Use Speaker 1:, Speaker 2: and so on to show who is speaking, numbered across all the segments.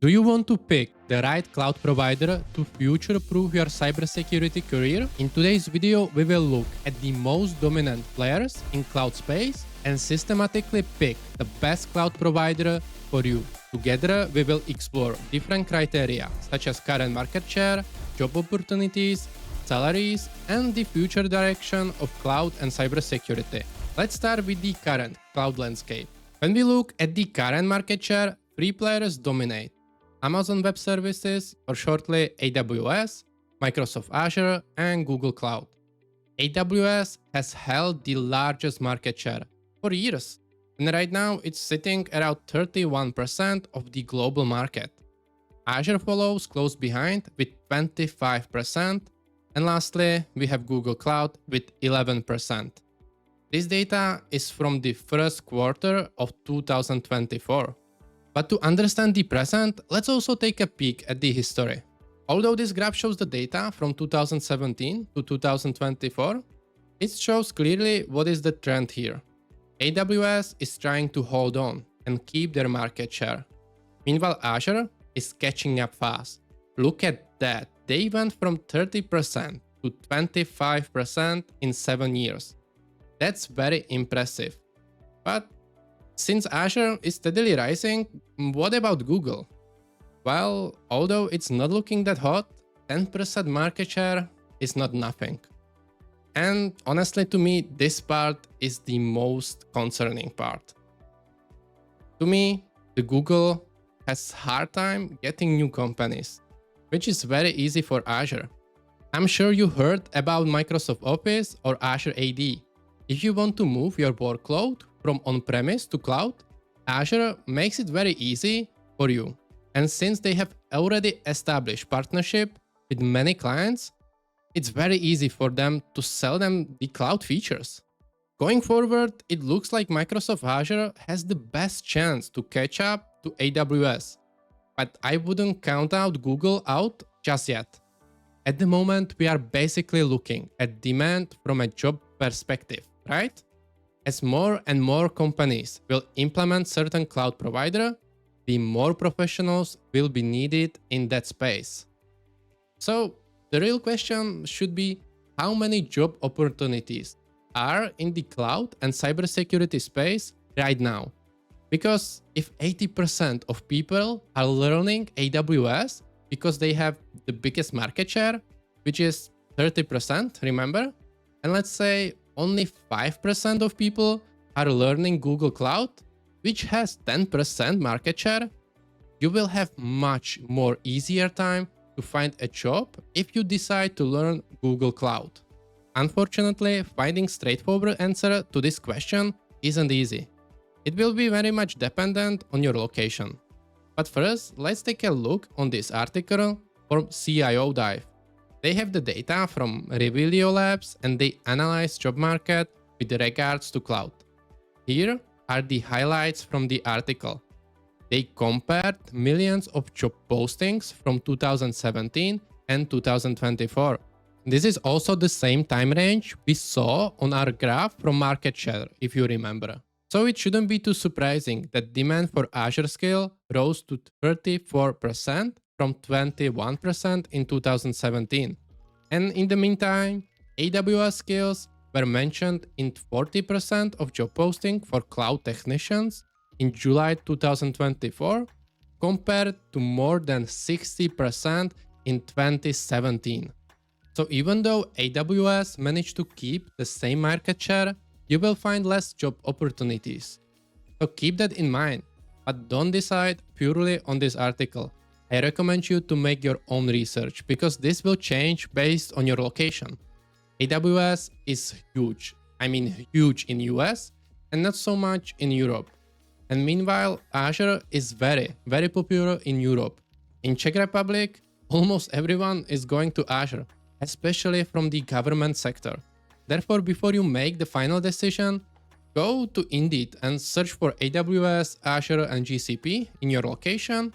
Speaker 1: Do you want to pick the right cloud provider to future-proof your cybersecurity career? In today's video, we will look at the most dominant players in cloud space and systematically pick the best cloud provider for you. Together, we will explore different criteria such as current market share, job opportunities, salaries, and the future direction of cloud and cybersecurity. Let's start with the current cloud landscape. When we look at the current market share, three players dominate: Amazon Web Services, or shortly AWS, Microsoft Azure, and Google Cloud. AWS has held the largest market share for years, and right now it's sitting around 31% of the global market. Azure follows close behind with 25%, and lastly, we have Google Cloud with 11%. This data is from the first quarter of 2024. But to understand the present, let's also take a peek at the history. Although this graph shows the data from 2017 to 2024, it shows clearly what is the trend here. AWS is trying to hold on and keep their market share. Meanwhile, Azure is catching up fast. Look at that, they went from 30% to 25% in 7 years. That's very impressive. But since Azure is steadily rising, what about Google? Well, although it's not looking that hot, 10% market share is not nothing. And honestly, to me, this part is the most concerning part. To me, the Google has hard time getting new companies, which is very easy for Azure. I'm sure you heard about Microsoft Office or Azure AD. If you want to move your workload from on-premise to cloud, Azure makes it very easy for you. And since they have already established partnership with many clients, it's very easy for them to sell them the cloud features. Going forward, it looks like Microsoft Azure has the best chance to catch up to AWS. But I wouldn't count out Google out just yet. At the moment, we are basically looking at demand from a job perspective, right? As more and more companies will implement certain cloud provider, the more professionals will be needed in that space. So the real question should be, how many job opportunities are in the cloud and cybersecurity space right now? Because if 80% of people are learning AWS because they have the biggest market share, which is 30%, remember? And let's say only 5% of people are learning Google Cloud, which has 10% market share, you will have much more easier time to find a job if you decide to learn Google Cloud. Unfortunately, finding straightforward answer to this question isn't easy. It will be very much dependent on your location. But first, let's take a look on this article from CIO Dive. They have the data from Revelio Labs and they analyze job market with regards to cloud. Here are the highlights from the article. They compared millions of job postings from 2017 and 2024. This is also the same time range we saw on our graph from market share, if you remember. So it shouldn't be too surprising that demand for Azure skill rose to 34% from 21% in 2017. And in the meantime, AWS skills were mentioned in 40% of job posting for cloud technicians in July 2024, compared to more than 60% in 2017. So even though AWS managed to keep the same market share, you will find less job opportunities. So keep that in mind, but don't decide purely on this article. I recommend you to make your own research because this will change based on your location. AWS is huge, I mean huge in US and not so much in Europe. And meanwhile, Azure is very popular in Europe. In Czech Republic, almost everyone is going to Azure, especially from the government sector. Therefore, before you make the final decision, go to Indeed and search for AWS, Azure and GCP in your location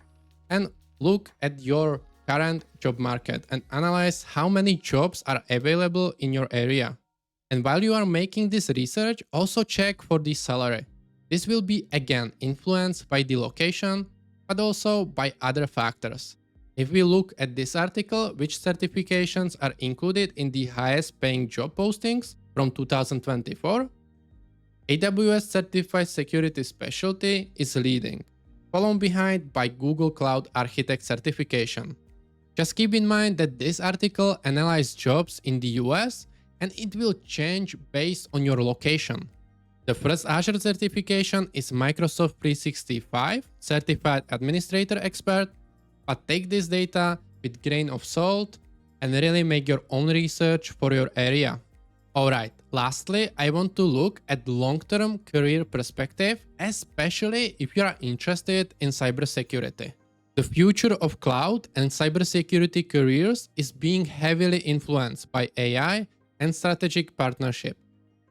Speaker 1: and look at your current job market and analyze how many jobs are available in your area. And while you are making this research, also check for the salary. This will be again influenced by the location but also by other factors. If we look at this article, which certifications are included in the highest paying job postings from 2024, AWS Certified Security Specialty is leading, followed behind by Google Cloud Architect certification. Just keep in mind that this article analyzes jobs in the US and it will change based on your location. The first Azure certification is Microsoft 365 Certified Administrator Expert, but take this data with grain of salt and really make your own research for your area. Alright, lastly, I want to look at long-term career perspective, especially if you are interested in cybersecurity. The future of cloud and cybersecurity careers is being heavily influenced by AI and strategic partnership.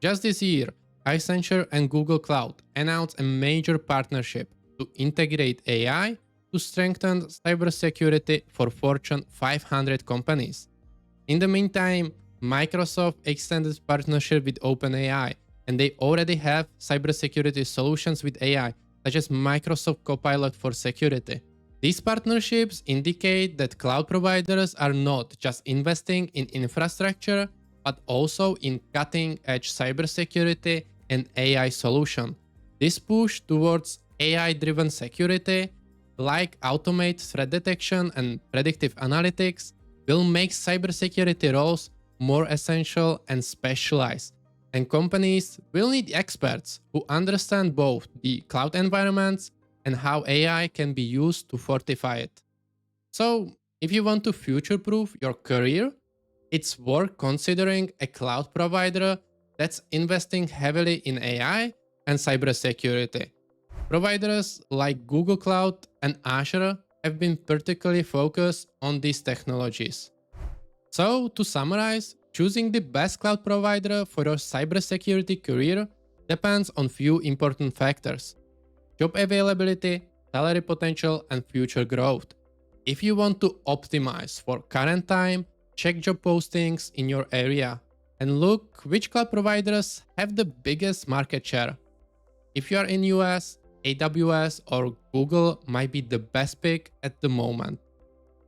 Speaker 1: Just this year, Accenture and Google Cloud announced a major partnership to integrate AI to strengthen cybersecurity for Fortune 500 companies. In the meantime, Microsoft extended partnership with OpenAI, and they already have cybersecurity solutions with AI, such as Microsoft Copilot for Security. These partnerships indicate that cloud providers are not just investing in infrastructure, but also in cutting-edge cybersecurity and AI solution. This push towards AI-driven security, like automated threat detection and predictive analytics, will make cybersecurity roles more essential and specialized, and companies will need experts who understand both the cloud environments and how AI can be used to fortify it. So, if you want to future-proof your career, it's worth considering a cloud provider that's investing heavily in AI and cybersecurity. Providers like Google Cloud and Azure have been particularly focused on these technologies. So, to summarize, choosing the best cloud provider for your cybersecurity career depends on few important factors: job availability, salary potential, and future growth. If you want to optimize for current time, check job postings in your area and look which cloud providers have the biggest market share. If you are in US, AWS or Google might be the best pick at the moment.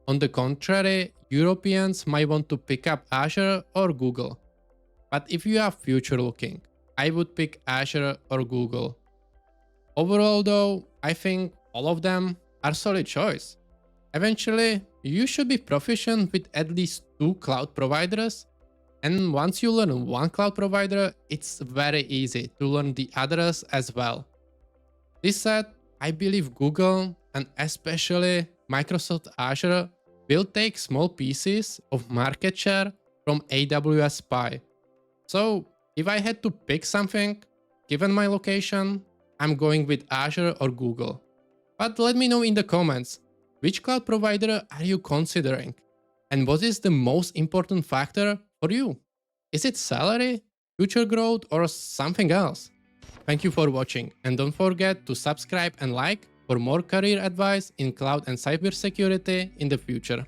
Speaker 1: On the contrary, Europeans might want to pick up Azure or Google. But if you are future looking, I would pick Azure or Google. Overall though, I think all of them are solid choice. Eventually, you should be proficient with at least 2 cloud providers, and once you learn one cloud provider, it's very easy to learn the others as well. This said, I believe Google and especially Microsoft Azure will take small pieces of market share from AWS pie. So if I had to pick something, given my location, I'm going with Azure or Google. But let me know in the comments, which cloud provider are you considering? And what is the most important factor for you? Is it salary, future growth, or something else? Thank you for watching, and don't forget to subscribe and like for more career advice in cloud and cybersecurity in the future.